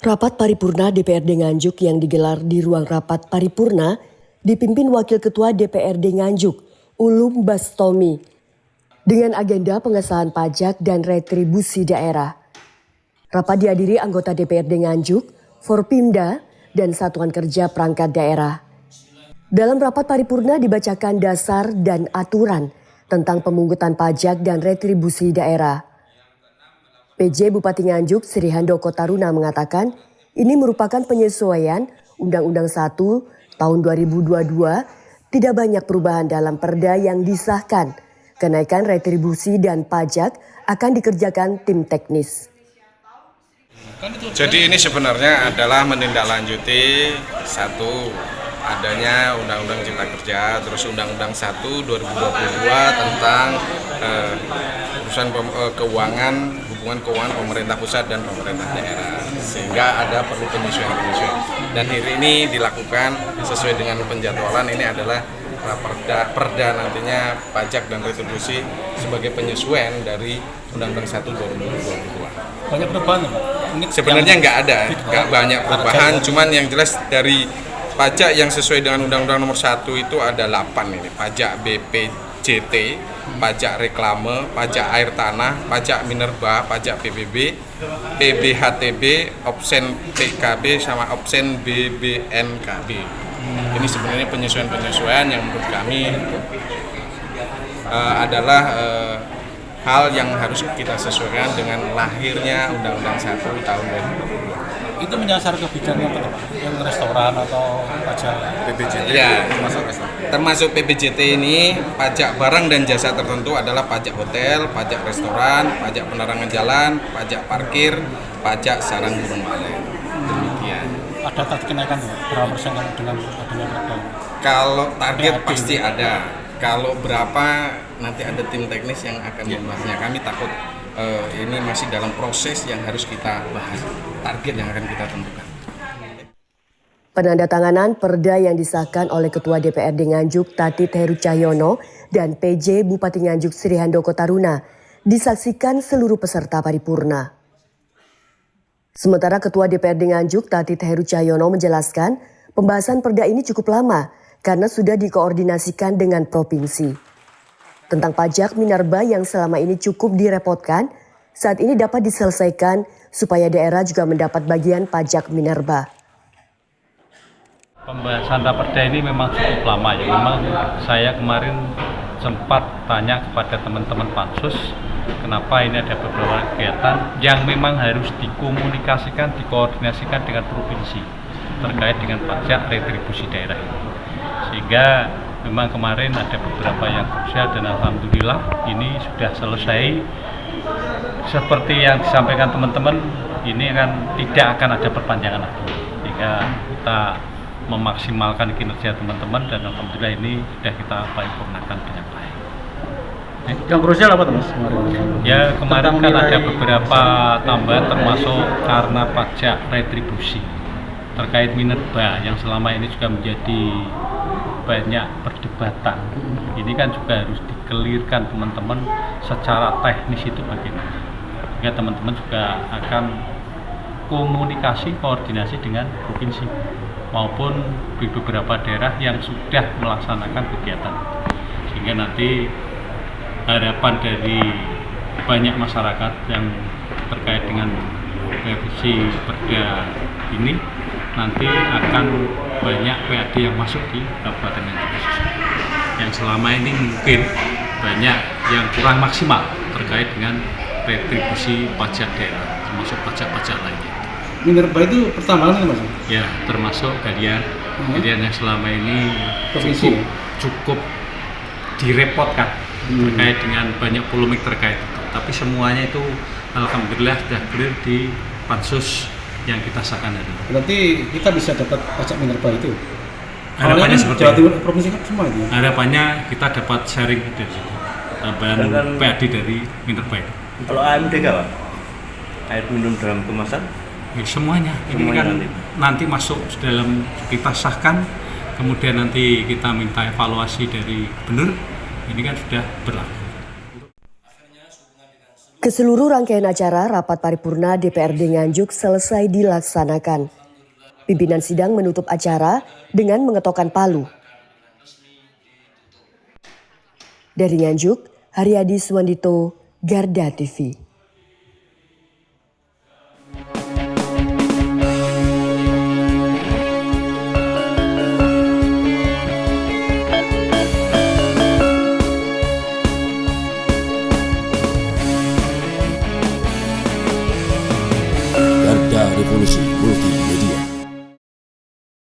Rapat paripurna DPRD Nganjuk yang digelar di ruang rapat paripurna dipimpin Wakil Ketua DPRD Nganjuk, Ulum Bastomi, dengan agenda pengesahan pajak dan retribusi daerah. Rapat dihadiri anggota DPRD Nganjuk, Forpimda, dan Satuan Kerja Perangkat Daerah. Dalam rapat paripurna dibacakan dasar dan aturan tentang pemungutan pajak dan retribusi daerah. PJ Bupati Nganjuk Sri Handoko Taruna mengatakan ini merupakan penyesuaian Undang-Undang 1 tahun 2022, tidak banyak perubahan dalam perda yang disahkan. Kenaikan retribusi dan pajak akan dikerjakan tim teknis. Jadi ini sebenarnya adalah menindaklanjuti satu adanya Undang-Undang Cipta Kerja, terus Undang-Undang 1 2022 tentang urusan keuangan, hubungan keuangan pemerintah pusat dan pemerintah daerah, sehingga ada perlu penyesuaian. Dan ini dilakukan sesuai dengan penjadwalan. Ini adalah perda nantinya pajak dan retribusi sebagai penyesuaian dari Undang-Undang 1 2022. Banyak perubahan ya, Pak? Sebenarnya nggak banyak perubahan, cuman yang jelas dari pajak yang sesuai dengan Undang-Undang Nomor 1 itu ada 8 ini. Pajak BPJT, pajak reklame, pajak air tanah, pajak minerba, pajak PBB, PBHTB, opsen PKB, sama opsen BBNKB. Ini sebenarnya penyesuaian-penyesuaian yang menurut kami adalah hal yang harus kita sesuaikan dengan lahirnya Undang-Undang 1 tahun 2022. Itu menyasar ke bidang apa, Pak? Yang restoran atau pajak PBJT? Ya, termasuk PBJT ini pajak barang dan jasa tertentu adalah pajak hotel, pajak restoran, pajak penerangan jalan, pajak parkir, pajak sarang burung maleo. Demikian. Ada target kenaikan berapa persen dengan adanya perda? Kalau target pasti ada. Kalau berapa nanti ada tim teknis yang akan membahasnya. Kami takut ini masih dalam proses yang harus kita bahas, target yang akan kita tentukan. Penandatanganan perda yang disahkan oleh Ketua DPRD Nganjuk Tatit Heru Cahyono dan PJ Bupati Nganjuk Sri Handoko Taruna disaksikan seluruh peserta paripurna. Sementara Ketua DPRD Nganjuk Tatit Heru Cahyono menjelaskan pembahasan perda ini cukup lama karena sudah dikoordinasikan dengan provinsi. Tentang pajak minerba yang selama ini cukup direpotkan, saat ini dapat diselesaikan supaya daerah juga mendapat bagian pajak minerba. Pembahasan raperda ini memang cukup lama ya. Memang saya kemarin sempat tanya kepada teman-teman Pansus, kenapa ini ada beberapa kegiatan yang memang harus dikomunikasikan, dikoordinasikan dengan provinsi terkait dengan pajak retribusi daerah ini. Sehingga memang kemarin ada beberapa yang krusial dan alhamdulillah ini sudah selesai. Seperti yang disampaikan teman-teman, ini tidak akan ada perpanjangan lagi. Sehingga kita memaksimalkan kinerja teman-teman dan alhamdulillah ini sudah kita paripurnakan dengan baik. Yang krusial apa, Mas? Ya, kemarin kan ada beberapa tambahan termasuk karena pajak retribusi terkait minerba yang selama ini juga menjadi banyak perdebatan. Ini kan juga harus dikelirkan teman-teman secara teknis itu bagaimana. Sehingga teman-teman juga akan komunikasi, koordinasi dengan provinsi maupun di beberapa daerah yang sudah melaksanakan kegiatan. Sehingga nanti harapan dari banyak masyarakat yang terkait dengan revisi perda ini nanti akan banyak PAD yang masuk di Kabupaten Nganjuk. Yang selama ini mungkin banyak yang kurang maksimal terkait dengan retribusi pajak daerah, termasuk pajak-pajak lainnya. Minerba itu pertambangan kan, Mas? Ya, termasuk galian yang selama ini cukup direpotkan terkait dengan banyak polemik terkait itu. Tapi semuanya itu alhamdulillah sudah clear di Pansus yang kita sahkan hari ini. Berarti kita bisa dapat pajak minerba itu? Harapannya seperti Jawa Timur, provinsi kan semua itu? Harapannya kita dapat sharing dari situ, tambahan PAD dari minerba itu. Kalau AMDK, Pak? Air minum dalam kemasan? Ya, semuanya. Ini kan nanti masuk dalam kita sahkan, kemudian nanti kita minta evaluasi dari gubernur, ini kan sudah berlaku. Keseluruh rangkaian acara rapat paripurna DPRD Nganjuk selesai dilaksanakan. Pimpinan sidang menutup acara dengan mengetokkan palu. Dari Nganjuk, Haryadi Suwandito, Garda TV.